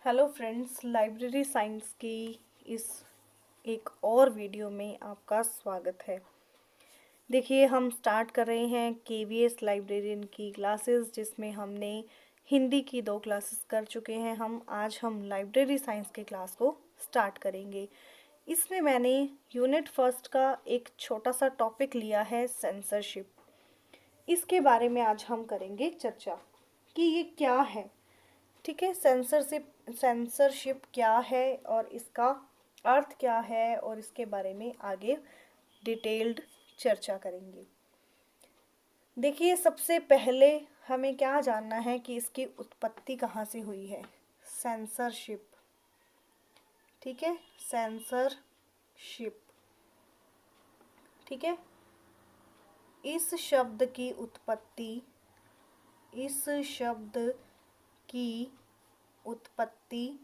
Hello friends, library science की इस एक और वीडियो में आपका स्वागत है। देखिए, हम स्टार्ट कर रहे हैं केवीएस लाइब्रेरियन की क्लासेस, जिसमें हमने हिंदी की 2 क्लासेस कर चुके हैं। आज हम लाइब्रेरी साइंस की क्लास को स्टार्ट करेंगे। इसमें मैंने यूनिट फर्स्ट का एक छोटा सा टॉपिक लिया है, सेंसरशिप। इसके बारे में आज हम करेंगे चर्चा कि ये क्या है। ठीक है, सेंसरशिप क्या है और इसका अर्थ क्या है, और इसके बारे में आगे डिटेल्ड चर्चा करेंगे। देखिए, सबसे पहले हमें क्या जानना है कि इसकी उत्पत्ति कहाँ से हुई है। सेंसरशिप, ठीक है, सेंसरशिप, ठीक है। इस शब्द की उत्पत्ति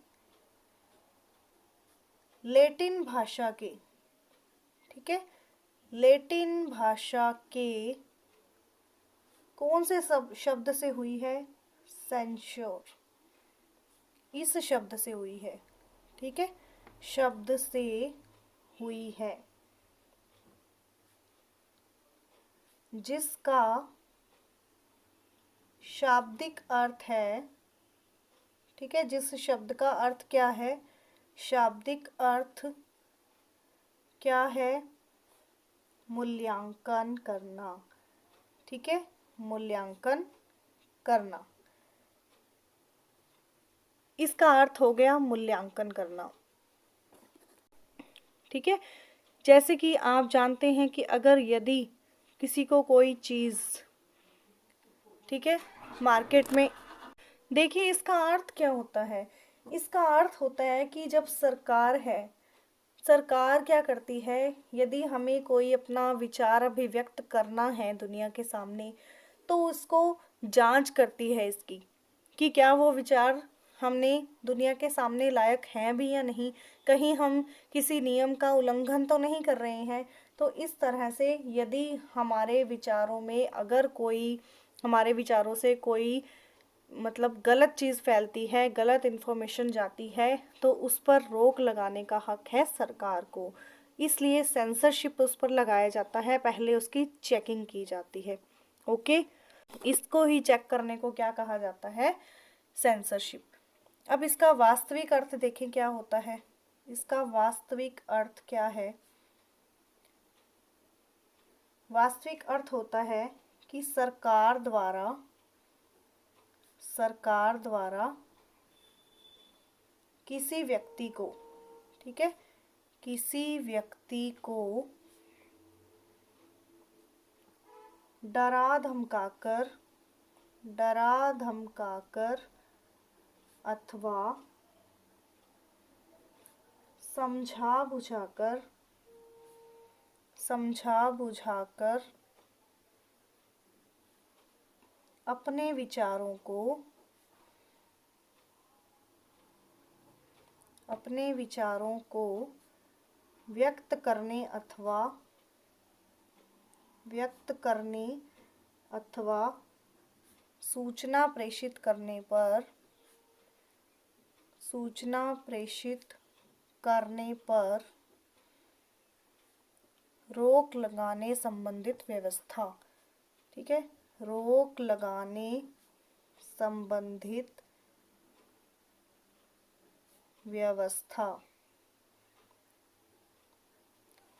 लैटिन भाषा के, ठीक है, लैटिन भाषा के कौन से शब्द से हुई है? सेंश्योर, इस शब्द से हुई है, ठीक है, शब्द से हुई है, जिसका शाब्दिक अर्थ है, ठीक है, जिस शब्द का अर्थ क्या है? शाब्दिक अर्थ क्या है? मूल्यांकन करना, ठीक है, मूल्यांकन करना। इसका अर्थ हो गया मूल्यांकन करना, ठीक है। जैसे कि आप जानते हैं कि अगर यदि किसी को कोई चीज़, ठीक है, मार्केट में, देखिए इसका अर्थ क्या होता है। इसका अर्थ होता है कि जब सरकार क्या करती है, यदि हमें कोई अपना विचार अभिव्यक्त करना है दुनिया के सामने, तो उसको जांच करती है इसकी कि क्या वो विचार हमने दुनिया के सामने लायक हैं भी या नहीं, कहीं हम किसी नियम का उल्लंघन तो नहीं कर रहे हैं। तो इस तरह से यदि हमारे विचारों में अगर कोई, हमारे विचारों से कोई मतलब गलत चीज़ फैलती है, गलत इन्फॉर्मेशन जाती है, तो उस पर रोक लगाने का हक है सरकार को। इसलिए सेंसरशिप उस पर लगाया जाता है, पहले उसकी चेकिंग की जाती है। ओके, इसको ही चेक करने को क्या कहा जाता है? सेंसरशिप। अब इसका वास्तविक अर्थ देखें क्या होता है। इसका वास्तविक अर्थ क्या है? वास्तविक अर्थ होता है कि सरकार द्वारा किसी व्यक्ति को, ठीक है, किसी व्यक्ति को डरा धमकाकर अथवा समझा बुझाकर अपने विचारों को व्यक्त करने अथवा सूचना प्रेषित करने पर रोक लगाने संबंधित व्यवस्था, ठीक है, रोक लगाने संबंधित व्यवस्था,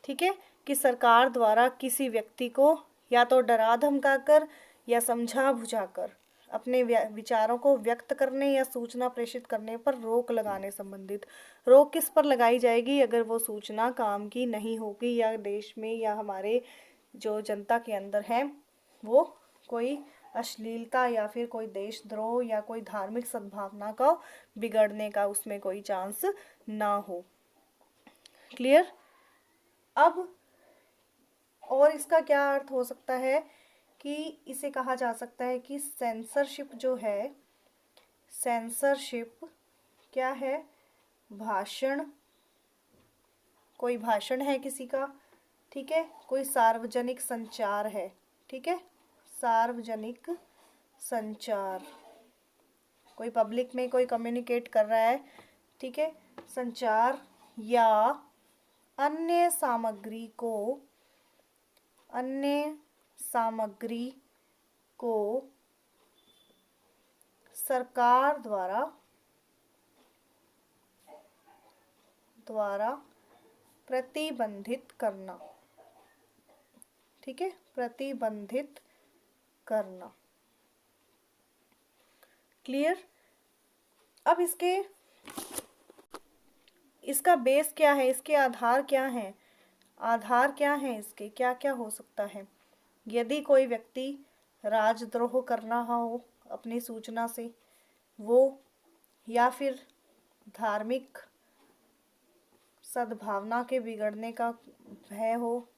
ठीक है, कि सरकार द्वारा किसी व्यक्ति को या तो डरा धमकाकर या समझा बुझाकर अपने विचारों को व्यक्त करने या सूचना प्रेषित करने पर रोक लगाने संबंधित। रोक किस पर लगाई जाएगी? अगर वो सूचना काम की नहीं होगी, या देश में या हमारे जो जनता के अंदर है वो कोई अश्लीलता या फिर कोई देशद्रोह या कोई धार्मिक सद्भावना का बिगड़ने का उसमें कोई चांस ना हो। क्लियर? अब और इसका क्या अर्थ हो सकता है कि इसे कहा जा सकता है कि सेंसरशिप जो है, सेंसरशिप क्या है? भाषण, कोई भाषण है किसी का, ठीक है, कोई सार्वजनिक संचार है, ठीक है, सार्वजनिक संचार, कोई पब्लिक में कोई कम्युनिकेट कर रहा है, ठीक है, संचार या अन्य सामग्री को सरकार द्वारा प्रतिबंधित करना, ठीक है, प्रतिबंधित करना। क्लियर। अब इसका बेस क्या है, इसके आधार क्या हैं, आधार क्या हैं इसके, क्या क्या हो सकता है। यदि कोई व्यक्ति राजद्रोह कर रहा हो अपनी सूचना से, वो, या फिर धार्मिक सद्भावना के बिगड़ने का भय हो,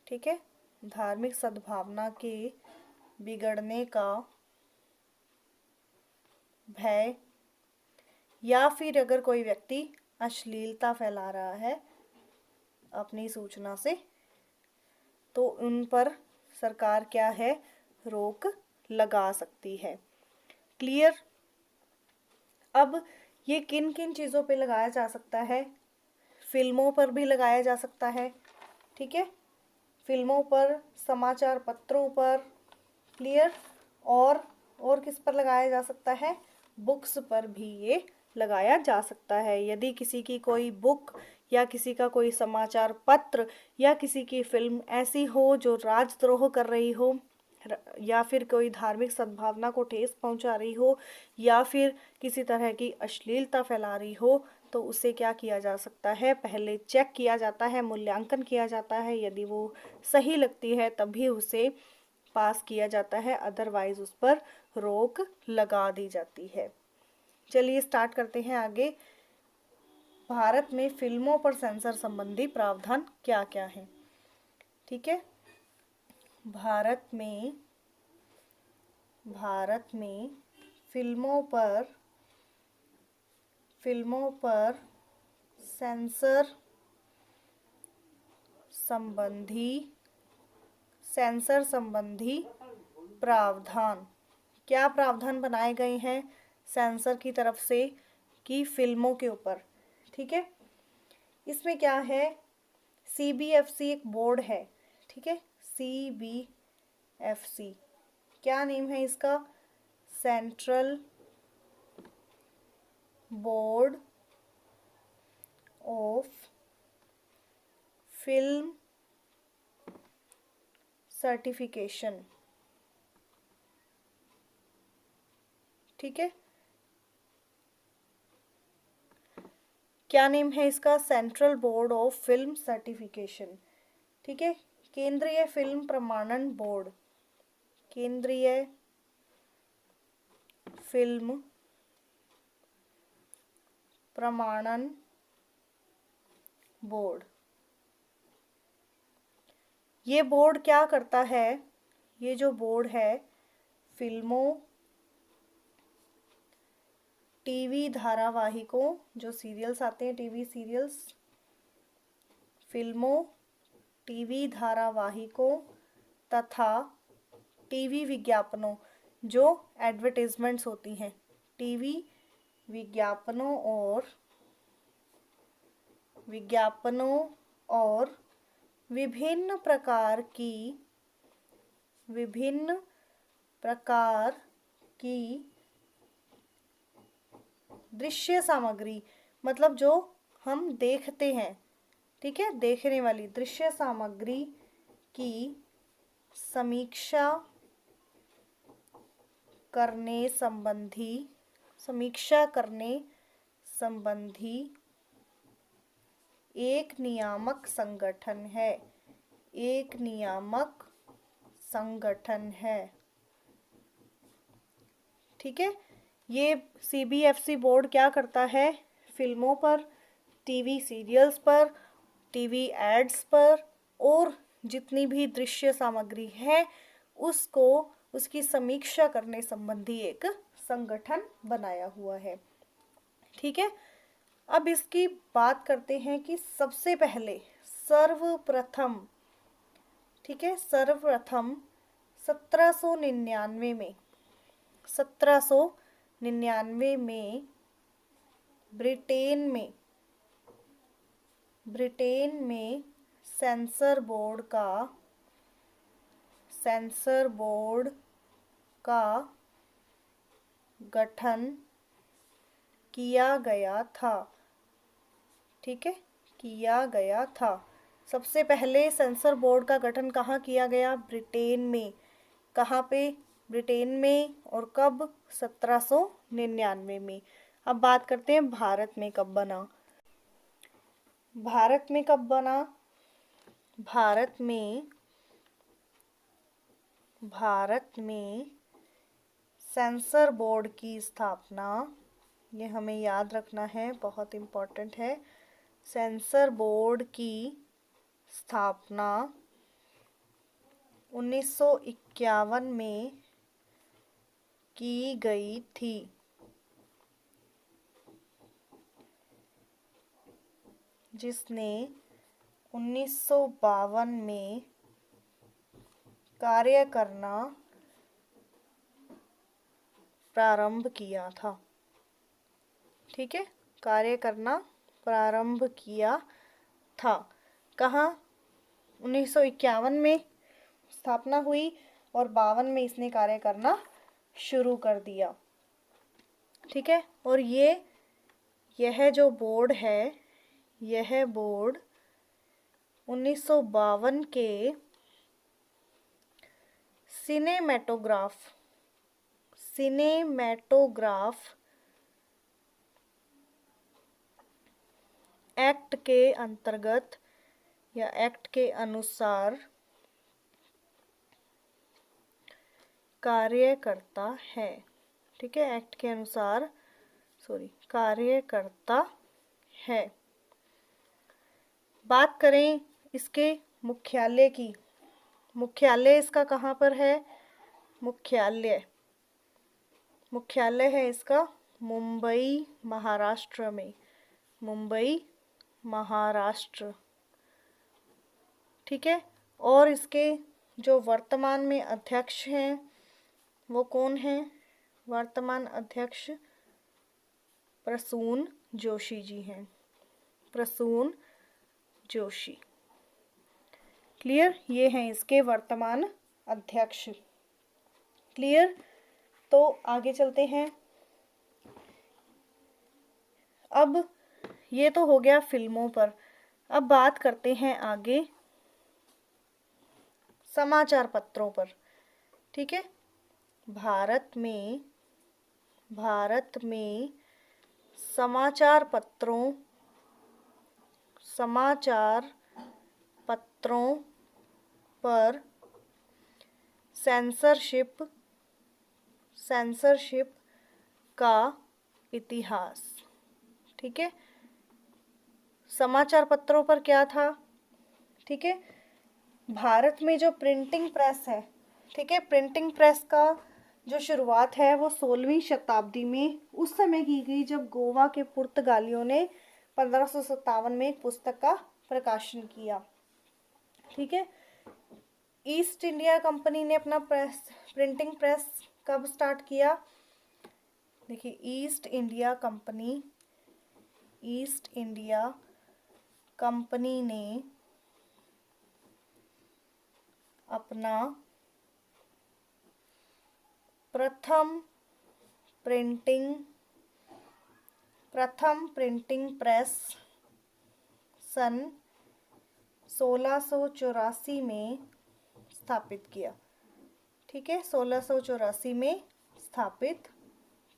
ठीक है, धार्मिक सद्भावना के बिगड़ने का भय, या फिर अगर कोई व्यक्ति अश्लीलता फैला रहा है अपनी सूचना से, तो उन पर सरकार क्या है, रोक लगा सकती है। क्लियर। अब ये किन किन चीज़ों पे लगाया जा सकता है, फिल्मों पर भी लगाया जा सकता है, ठीक है, फिल्मों पर, समाचार पत्रों पर। क्लियर। और किस पर लगाया जा सकता है, बुक्स पर भी ये लगाया जा सकता है। यदि किसी की कोई बुक या किसी का कोई समाचार पत्र या किसी की फिल्म ऐसी हो जो राजद्रोह कर रही हो, या फिर कोई धार्मिक सद्भावना को ठेस पहुंचा रही हो, या फिर किसी तरह की अश्लीलता फैला रही हो, तो उसे क्या किया जा सकता है, पहले चेक किया जाता है, मूल्यांकन किया जाता है। यदि वो सही लगती है तभी उसे पास किया जाता है, अदरवाइज उस पर रोक लगा दी जाती है। चलिए स्टार्ट करते हैं आगे। भारत में फिल्मों पर सेंसर संबंधी प्रावधान क्या क्या है, ठीक है। भारत में फिल्मों पर सेंसर संबंधी प्रावधान, क्या प्रावधान बनाए गए हैं सेंसर की तरफ से कि फिल्मों के ऊपर, ठीक है। इसमें क्या है, CBFC एक बोर्ड है, ठीक है, CBFC, क्या नेम है इसका, central board of film certification, ठीक है। क्या नेम है इसका, central board of film certification, ठीक है। केंद्रीय फिल्म प्रमाणन बोर्ड, केंद्रीय फिल्म प्रमाणन बोर्ड। ये बोर्ड क्या करता है, ये जो बोर्ड है फिल्मों, टीवी धारावाहिकों, जो सीरियल्स आते हैं, टीवी सीरियल्स, फिल्मों, टीवी धारावाहिकों तथा टीवी विज्ञापनों, जो एडवर्टाइजमेंट्स होती हैं, टीवी विज्ञापनों और विभिन्न प्रकार की दृश्य सामग्री, मतलब जो हम देखते हैं, ठीक है, देखने वाली दृश्य सामग्री की समीक्षा करने संबंधी एक नियामक संगठन है, ठीक है। ये CBFC बोर्ड क्या करता है, फिल्मों पर, टीवी सीरियल्स पर, टीवी एड्स पर और जितनी भी दृश्य सामग्री है उसकी समीक्षा करने संबंधी एक संगठन बनाया हुआ है, ठीक है। अब इसकी बात करते हैं कि सबसे पहले सर्वप्रथम 1799 में 1999 में ब्रिटेन में सेंसर बोर्ड का गठन किया गया था। ठीक है, किया गया था। सबसे पहले सेंसर बोर्ड का गठन कहाँ किया गया? ब्रिटेन में। कहाँ पे? ब्रिटेन में। और कब? 1799 में। अब बात करते हैं भारत में कब बना। भारत में कब बना? भारत में सेंसर बोर्ड की स्थापना, ये हमें याद रखना है, बहुत इम्पोर्टेंट है। सेंसर बोर्ड की स्थापना 1951 में की गई थी। जिसने 1952 में कार्य करना प्रारंभ किया था। ठीक है, कार्य करना प्रारंभ किया था। कहाँ? 1951 में स्थापना हुई और 52 में इसने कार्य करना शुरू कर दिया। ठीक है, और यह जो बोर्ड है, यह बोर्ड 1952 के सिनेमैटोग्राफ एक्ट के अंतर्गत या एक्ट के अनुसार कार्य करता है। ठीक है, एक्ट के अनुसार कार्य करता है। बात करें इसके मुख्यालय की। मुख्यालय इसका कहाँ पर है? मुख्यालय है इसका मुंबई, महाराष्ट्र में। मुंबई, महाराष्ट्र। ठीक है, और इसके जो वर्तमान में अध्यक्ष हैं वो कौन हैं? वर्तमान अध्यक्ष प्रसून जोशी जी हैं। प्रसून जोशी। क्लियर? ये हैं इसके वर्तमान अध्यक्ष। क्लियर? तो आगे चलते हैं। अब ये तो हो गया फिल्मों पर। अब बात करते हैं आगे समाचार पत्रों पर। ठीक है, भारत में समाचार पत्रों पर सेंसरशिप का इतिहास। ठीक है, समाचार पत्रों पर क्या था? ठीक है, भारत में जो प्रिंटिंग प्रेस है, ठीक है, प्रिंटिंग प्रेस का जो शुरुआत है वो 16वीं शताब्दी में उस समय की गई जब गोवा के पुर्तगालियों ने 1557 में एक पुस्तक का प्रकाशन किया। ठीक है, ईस्ट इंडिया कंपनी ने अपना प्रिंटिंग प्रेस कब स्टार्ट किया? देखिए, ईस्ट इंडिया कंपनी ने अपना प्रथम प्रिंटिंग प्रेस सन 1684 में स्थापित किया। ठीक है, 1684 में स्थापित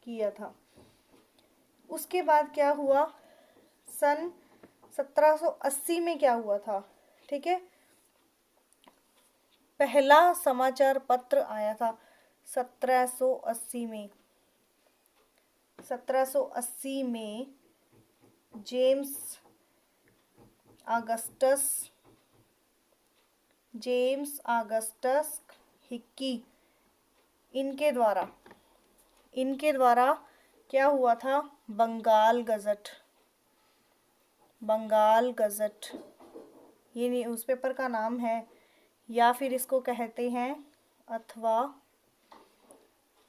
किया था। उसके बाद क्या हुआ? सन 1780 में क्या हुआ था? ठीक है, पहला समाचार पत्र आया था 1780 में। 1780 में जेम्स ऑगस्टस हिक्की इनके द्वारा क्या हुआ था? बंगाल गजट, ये न्यूज़पेपर का नाम है, या फिर इसको कहते हैं अथवा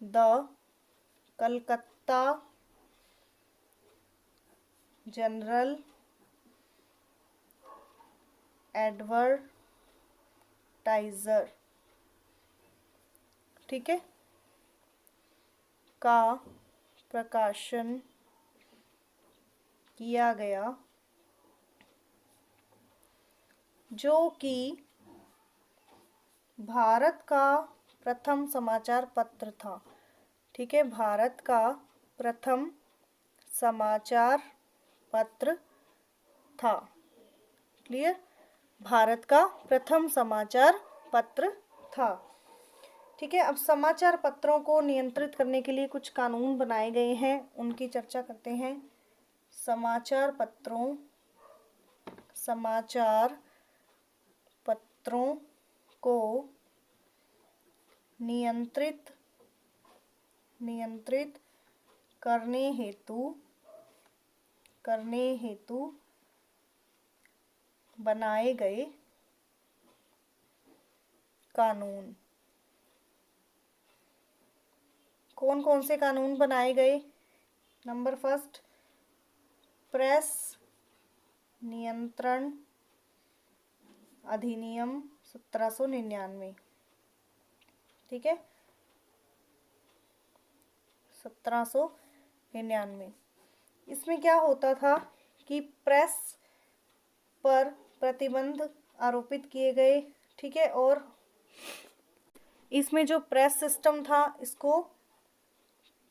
द प्रवक्ता जनरल एडवर्टाइजर, ठीक है, का प्रकाशन किया गया, जो कि भारत का प्रथम समाचार पत्र था। ठीक है, भारत का प्रथम समाचार पत्र था। क्लियर? भारत का प्रथम समाचार पत्र था। ठीक है, अब समाचार पत्रों को नियंत्रित करने के लिए कुछ कानून बनाए गए हैं, उनकी चर्चा करते हैं। समाचार पत्रों को नियंत्रित करने हेतु बनाए गए कानून। कौन कौन से कानून बनाए गए? नंबर फर्स्ट, प्रेस नियंत्रण अधिनियम 1799। ठीक है, 1799। इसमें क्या होता था कि प्रेस पर प्रतिबंध आरोपित किए गए। ठीक है, और इसमें जो प्रेस सिस्टम था इसको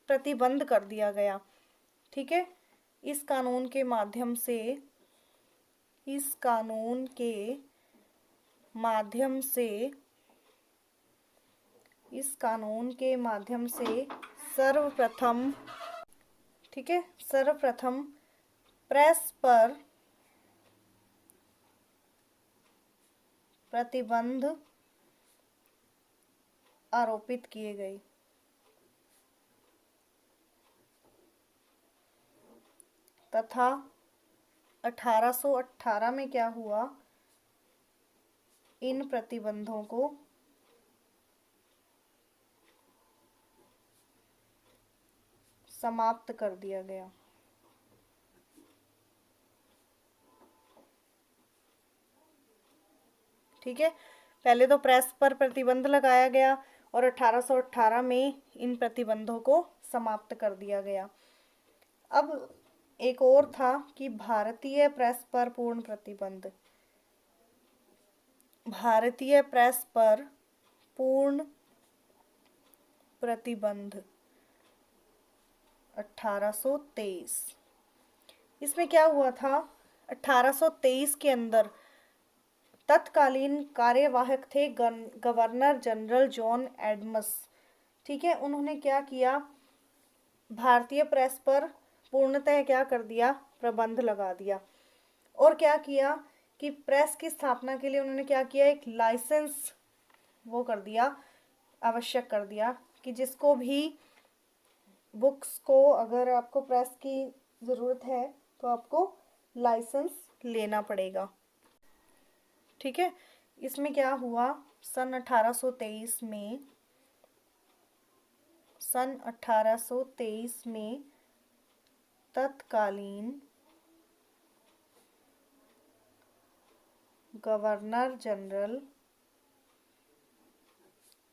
प्रतिबंध कर दिया गया। ठीक है, इस कानून के माध्यम से सर्वप्रथम, ठीक है, सर्वप्रथम प्रेस पर प्रतिबंध आरोपित किए गए। तथा 1818 में क्या हुआ, इन प्रतिबंधों को समाप्त कर दिया गया। ठीक है, पहले तो प्रेस पर प्रतिबंध लगाया गया और 1818 में इन प्रतिबंधों को समाप्त कर दिया गया। अब एक और था कि भारतीय प्रेस पर पूर्ण प्रतिबंध। भारतीय प्रेस पर पूर्ण प्रतिबंध 1823। इसमें क्या हुआ था, 1823 के अंदर तत्कालीन कार्यवाहक थे गवर्नर जनरल जॉन एडम्स। ठीक है, उन्होंने क्या किया, भारतीय प्रेस पर पूर्णतः क्या कर दिया, प्रतिबंध लगा दिया। और क्या किया कि प्रेस की स्थापना के लिए उन्होंने क्या किया, एक लाइसेंस वो कर दिया, आवश्यक कर दिया कि जिसको भी बुक्स को, अगर आपको प्रेस की ज़रूरत है तो आपको लाइसेंस लेना पड़ेगा। ठीक है, इसमें क्या हुआ, सन 1823 में तत्कालीन गवर्नर जनरल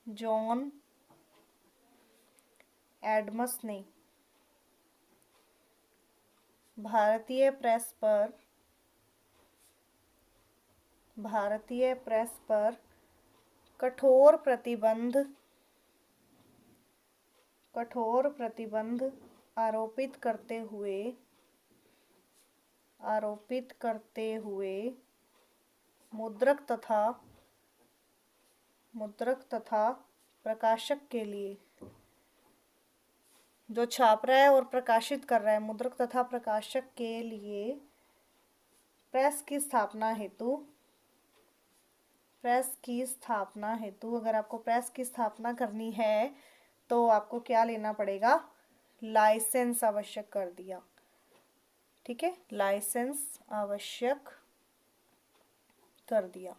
जॉन एडम्स ने भारतीय प्रेस पर कठोर प्रतिबंध आरोपित करते हुए मुद्रक तथा प्रकाशक के लिए, जो छाप रहा है और प्रकाशित कर रहा है, मुद्रक तथा प्रकाशक के लिए प्रेस की स्थापना हेतु अगर आपको प्रेस की स्थापना करनी है तो आपको क्या लेना पड़ेगा, लाइसेंस आवश्यक कर दिया। ठीक है, लाइसेंस आवश्यक कर दिया।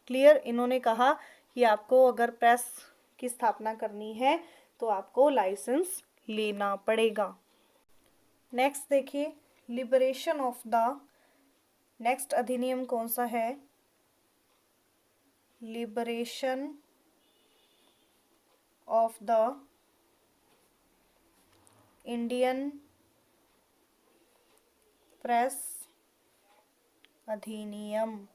क्लियर? इन्होंने कहा कि आपको अगर प्रेस की स्थापना करनी है तो आपको लाइसेंस लेना पड़ेगा। नेक्स्ट देखिए, लिबरेशन ऑफ द, नेक्स्ट अधिनियम कौन सा है? Liberation of the Indian press अधिनियम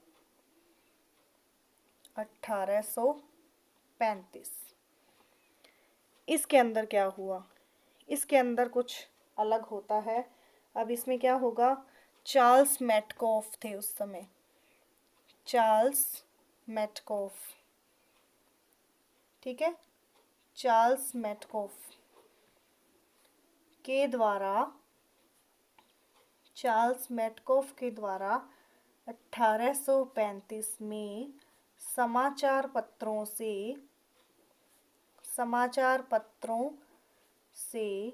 1835। इसके अंदर क्या हुआ? इसके अंदर कुछ अलग होता है। अब इसमें क्या होगा? चार्ल्स मेटकॉफ थे उस समय, चार्ल्स मेटकॉफ, ठीक है, चार्ल्स मेटकॉफ के द्वारा, चार्ल्स मेटकॉफ के द्वारा 1835 में समाचार पत्रों से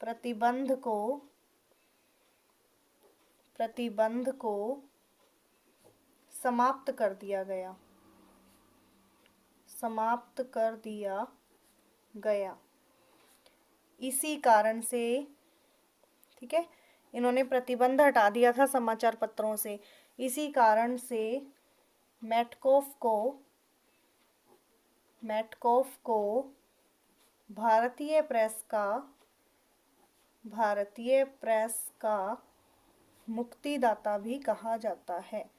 प्रतिबंध को समाप्त कर दिया गया। इसी कारण से, ठीक है, इन्होंने प्रतिबंध हटा दिया था समाचार पत्रों से। इसी कारण से मेटकॉफ को भारतीय प्रेस का मुक्तिदाता भी कहा जाता है,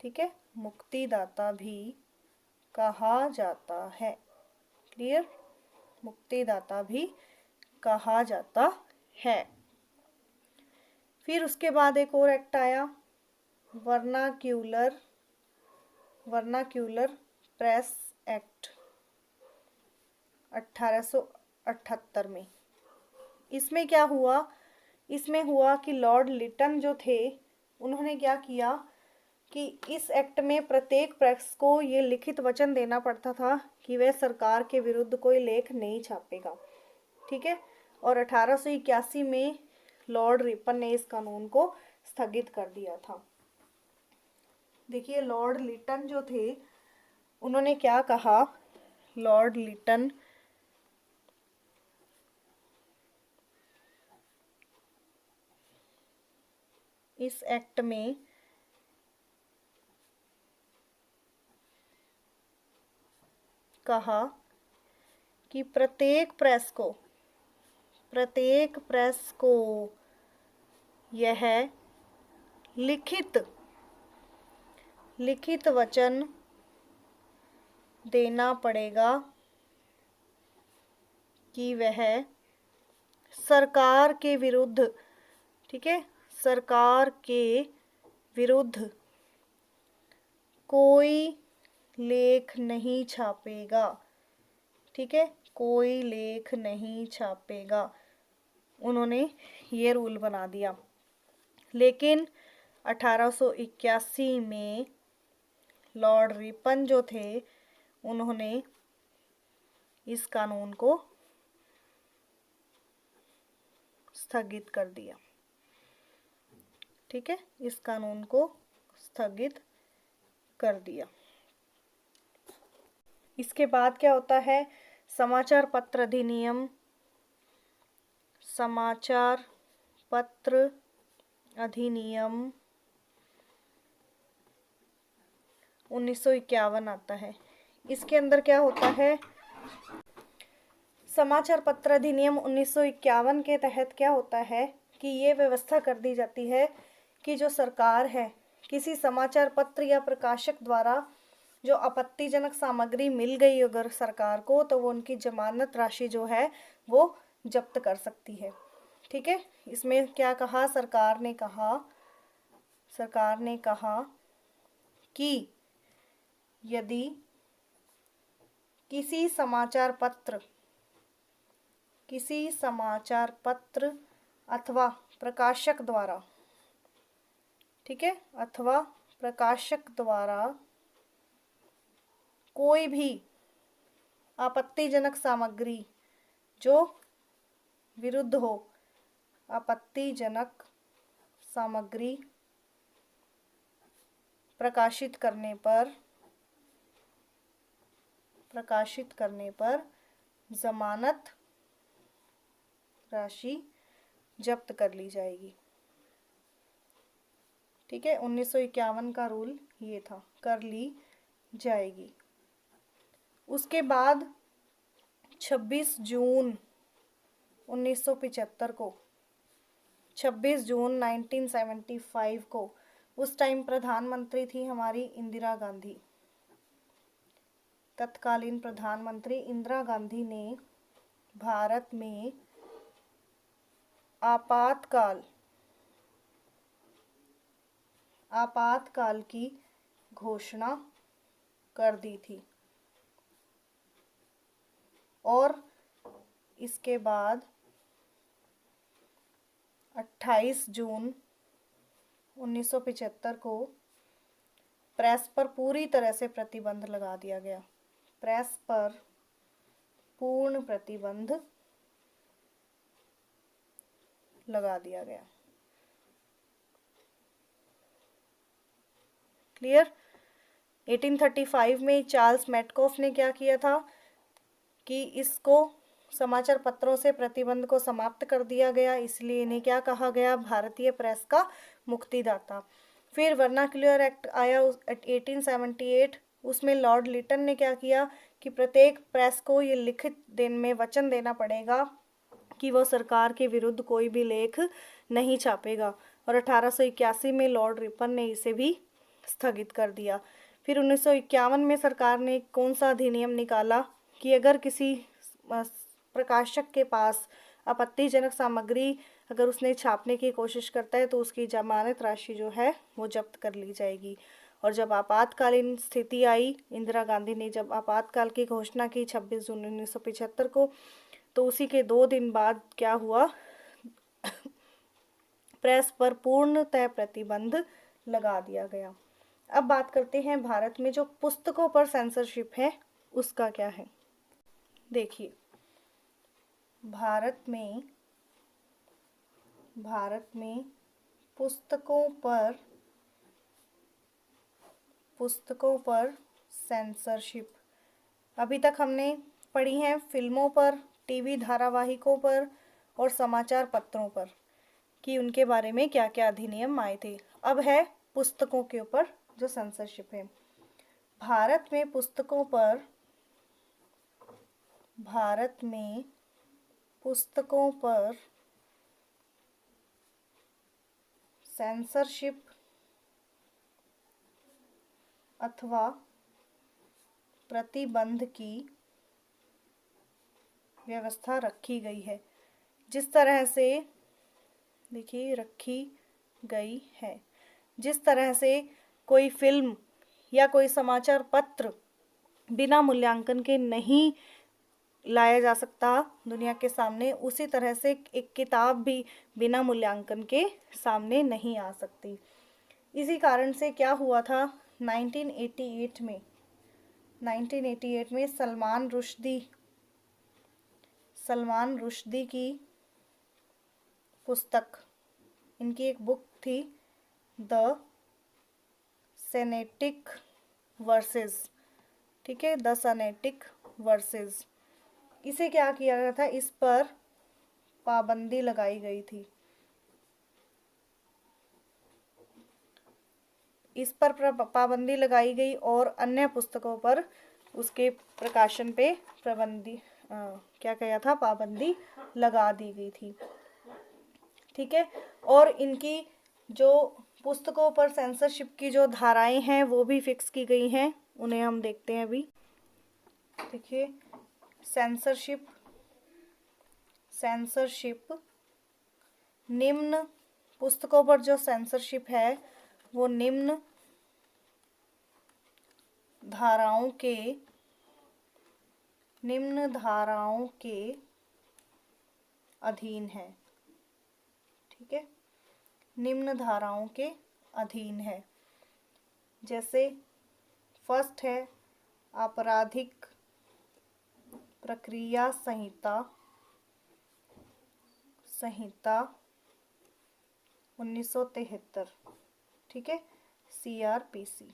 ठीक है, मुक्तिदाता भी कहा जाता है। क्लियर? मुक्तिदाता भी कहा जाता है। फिर उसके बाद एक और एक्ट आया, वर्नाक्यूलर प्रेस एक्ट 1878 में। इसमें क्या हुआ? इसमें हुआ कि लॉर्ड लिटन जो थे, उन्होंने क्या किया कि इस एक्ट में प्रत्येक प्रेस को ये लिखित वचन देना पड़ता था कि वह सरकार के विरुद्ध कोई लेख नहीं छापेगा, ठीक है। और 1881 में लॉर्ड रिपन ने इस कानून को स्थगित कर दिया था। देखिए, लॉर्ड लिटन जो थे, उन्होंने क्या कहा? लॉर्ड लिटन इस एक्ट में कहा कि प्रत्येक प्रेस को यह लिखित वचन देना पड़ेगा कि वह सरकार के विरुद्ध, ठीक है, सरकार के विरुद्ध कोई लेख नहीं छापेगा, ठीक है, कोई लेख नहीं छापेगा। उन्होंने ये रूल बना दिया। लेकिन 1881 में लॉर्ड रिपन जो थे, उन्होंने इस कानून को स्थगित कर दिया, ठीक है, इस कानून को स्थगित कर दिया। इसके बाद क्या होता है? समाचार पत्र अधिनियम 1951 आता है। इसके अंदर क्या होता है? समाचार पत्र अधिनियम 1951 के तहत क्या होता है कि ये व्यवस्था कर दी जाती है कि जो सरकार है, किसी समाचार पत्र या प्रकाशक द्वारा जो आपत्तिजनक सामग्री मिल गई अगर सरकार को, तो वो उनकी जमानत राशि जो है वो जब्त कर सकती है, ठीक है। इसमें क्या कहा? सरकार ने कहा कि यदि किसी समाचार पत्र अथवा प्रकाशक द्वारा, ठीक है, अथवा प्रकाशक द्वारा कोई भी आपत्तिजनक सामग्री जो विरुद्ध हो, आपत्तिजनक सामग्री प्रकाशित करने पर जमानत राशि जब्त कर ली जाएगी। ठीक है, 1951 का रूल ये था, कर ली जाएगी। उसके बाद 26 जून 1975 को, 26 जून 1975 को, उस टाइम प्रधानमंत्री थी हमारी इंदिरा गांधी। तत्कालीन प्रधानमंत्री इंदिरा गांधी ने भारत में आपातकाल की घोषणा कर दी थी। और इसके बाद 28 जून 1975 को प्रेस पर पूरी तरह से प्रतिबंध लगा दिया गया। प्रेस पर पूर्ण प्रतिबंध लगा दिया गया। क्लियर। 1835 में चार्ल्स मेटकॉफ ने क्या किया था कि इसको समाचार पत्रों से प्रतिबंध को समाप्त कर दिया गया, इसलिए इन्हें क्या कहा गया, भारतीय प्रेस का मुक्तिदाता। फिर वर्नाक्युलर एक्ट आया 1878, उसमें लॉर्ड लिटन ने क्या किया कि प्रत्येक प्रेस को ये लिखित दिन में वचन देना पड़ेगा कि वो सरकार के विरुद्ध कोई भी लेख नहीं छापेगा। और 1881 में लॉर्ड रिपन ने इसे भी स्थगित कर दिया। फिर 1951 में सरकार ने कौन सा अधिनियम निकाला कि अगर किसी प्रकाशक के पास आपत्तिजनक सामग्री अगर उसने छापने की कोशिश करता है तो उसकी जमानत राशि जो है वो जब्त कर ली जाएगी। और जब आपातकालीन स्थिति आई, इंदिरा गांधी ने जब आपातकाल की घोषणा की 26 जून 1975 को, तो उसी के 2 दिन बाद क्या हुआ, प्रेस पर पूर्णतः प्रतिबंध लगा दिया गया। अब बात करते हैं भारत में जो पुस्तकों पर सेंसरशिप है उसका क्या है। देखिए, भारत में पुस्तकों पर सेंसरशिप अभी तक हमने पढ़ी है फिल्मों पर, टीवी धारावाहिकों पर और समाचार पत्रों पर कि उनके बारे में क्या क्या अधिनियम आए थे। अब है पुस्तकों के ऊपर जो सेंसरशिप है। भारत में पुस्तकों पर सेंसरशिप अथवा प्रतिबंध की व्यवस्था रखी गई है। जिस तरह से देखिए रखी गई है, जिस तरह से कोई फिल्म या कोई समाचार पत्र बिना मूल्यांकन के नहीं लाया जा सकता दुनिया के सामने, उसी तरह से एक किताब भी बिना मूल्यांकन के सामने नहीं आ सकती। इसी कारण से क्या हुआ था, 1988 में सलमान रुश्दी की पुस्तक, इनकी एक बुक थी द सेनेटिक वर्सेस, ठीक है, द सेनेटिक वर्सेस, इसे क्या किया गया था, इस पर पाबंदी लगाई गई थी। इस पर पाबंदी लगाई गई और अन्य पुस्तकों पर उसके प्रकाशन पे क्या कहा था, पाबंदी लगा दी गई थी। ठीक है, और इनकी जो पुस्तकों पर सेंसरशिप की जो धाराएं हैं वो भी फिक्स की गई हैं, उन्हें हम देखते हैं अभी। देखिए, सेंसरशिप निम्न पुस्तकों पर जो सेंसरशिप है वो निम्न धाराओं के अधीन है। ठीक है, निम्न धाराओं के अधीन है। जैसे फर्स्ट है आपराधिक प्रक्रिया संहिता 1973, ठीक है, CRPC।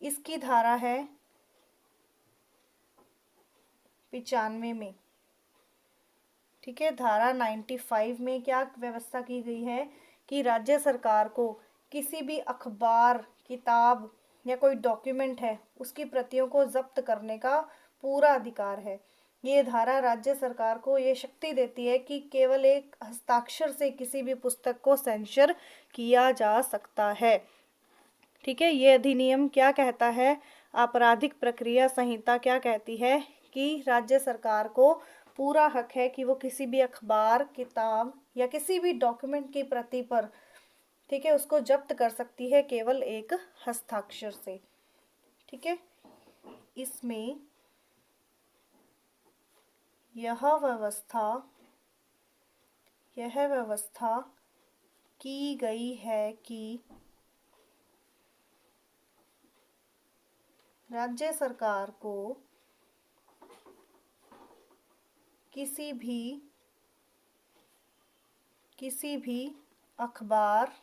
इसकी धारा है 95 में, ठीक है, धारा 95 में क्या व्यवस्था की गई है कि राज्य सरकार को किसी भी अखबार, किताब या कोई डॉक्यूमेंट है उसकी प्रतियों को जब्त करने का पूरा अधिकार है। ये धारा राज्य सरकार को ये शक्ति देती है कि केवल एक हस्ताक्षर से किसी भी पुस्तक को सेंसर किया जा सकता है। ठीक है, ये अधिनियम क्या कहता है? आपराधिक प्रक्रिया संहिता क्या कहती है कि राज्य सरकार को पूरा हक है कि वो किसी भी अखबार, किताब या किसी भी डॉक्यूमेंट की प्रति पर, ठीक है, उसको जब्त कर सकती है केवल एक हस्ताक्षर से। ठीक है, इसमें यह व्यवस्था की गई है कि राज्य सरकार को किसी भी अखबार,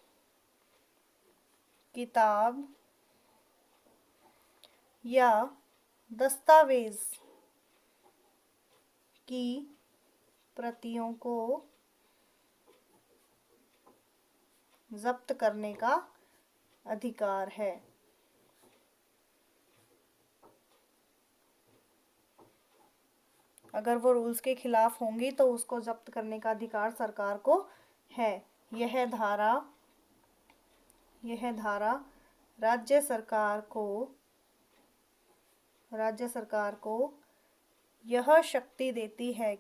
किताब या दस्तावेज की प्रतियों को जब्त करने का अधिकार है। अगर वो रूल्स के खिलाफ होंगी तो उसको जब्त करने का अधिकार सरकार को है। यह धारा राज्य सरकार को यह शक्ति देती है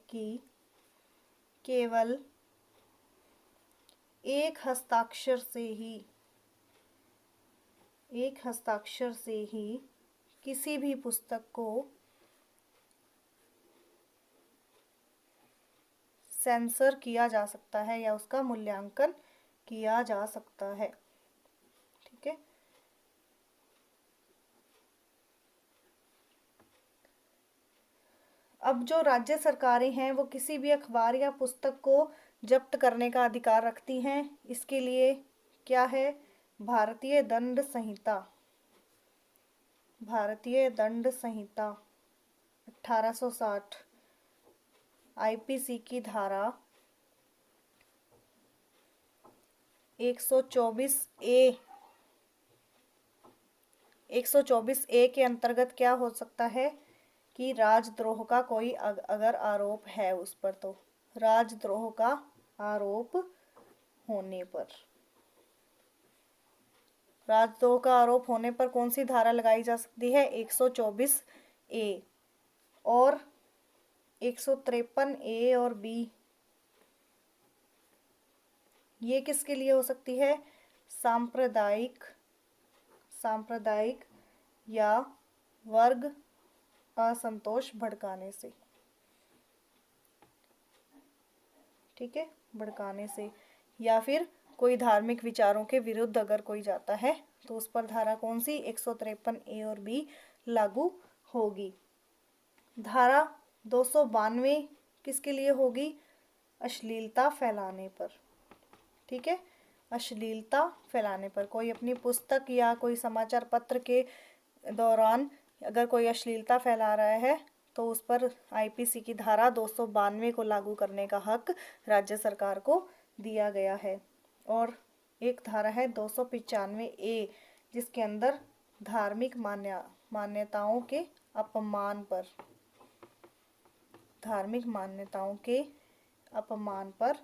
कि केवल एक हस्ताक्षर से ही किसी भी पुस्तक को सेंसर किया जा सकता है या उसका मूल्यांकन किया जा सकता है। ठीक है, अब जो राज्य सरकारें हैं वो किसी भी अखबार या पुस्तक को जब्त करने का अधिकार रखती हैं। इसके लिए क्या है? भारतीय दंड संहिता 1860, आईपीसी की धारा 124A के अंतर्गत क्या हो सकता है कि राजद्रोह का कोई अगर आरोप है उस पर, तो राजद्रोह का आरोप होने पर कौन सी धारा लगाई जा सकती है? 124A और 153A और B। ये किसके लिए हो सकती है? सांप्रदायिक या वर्ग असंतोष भड़काने से। ठीक है, भड़काने से, या फिर कोई धार्मिक विचारों के विरुद्ध अगर कोई जाता है तो उस पर धारा कौन सी? 153A और B लागू होगी। धारा 292 किसके लिए होगी? अश्लीलता फैलाने पर। ठीक है, अश्लीलता फैलाने पर, कोई अपनी पुस्तक या कोई समाचार पत्र के दौरान अगर कोई अश्लीलता फैला रहा है तो उस पर आईपीसी की धारा 292 को लागू करने का हक राज्य सरकार को दिया गया है। और एक धारा है 295A जिसके अंदर धार्मिक मान्यताओं के अपमान पर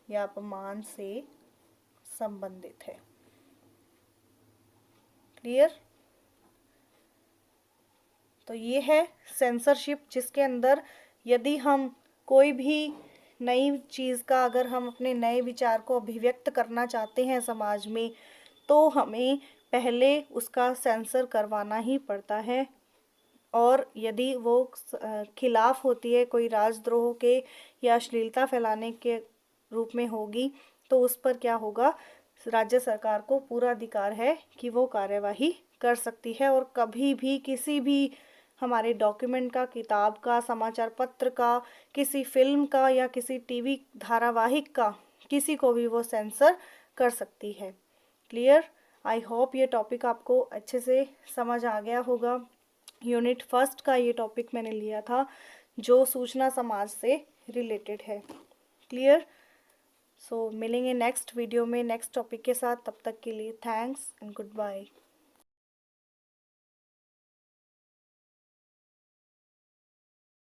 या अपमान से संबंधित है। क्लियर? तो ये है सेंसरशिप, जिसके अंदर यदि हम कोई भी नई चीज़ का, अगर हम अपने नए विचार को अभिव्यक्त करना चाहते हैं समाज में, तो हमें पहले उसका सेंसर करवाना ही पड़ता है। और यदि वो खिलाफ होती है, कोई राजद्रोह के या अश्लीलता फैलाने के रूप में होगी, तो उस पर क्या होगा? राज्य सरकार को पूरा अधिकार है कि वो कार्यवाही कर सकती है और कभी भी किसी भी हमारे डॉक्यूमेंट का, किताब का, समाचार पत्र का, किसी फिल्म का या किसी टीवी धारावाहिक का, किसी को भी वो सेंसर कर सकती है। क्लियर? आई होप ये टॉपिक आपको अच्छे से समझ आ गया होगा। यूनिट फर्स्ट का ये टॉपिक मैंने लिया था जो सूचना समाज से रिलेटेड है। क्लियर? सो मिलेंगे नेक्स्ट वीडियो में नेक्स्ट टॉपिक के साथ। तब तक के लिए थैंक्स एंड गुड बाय।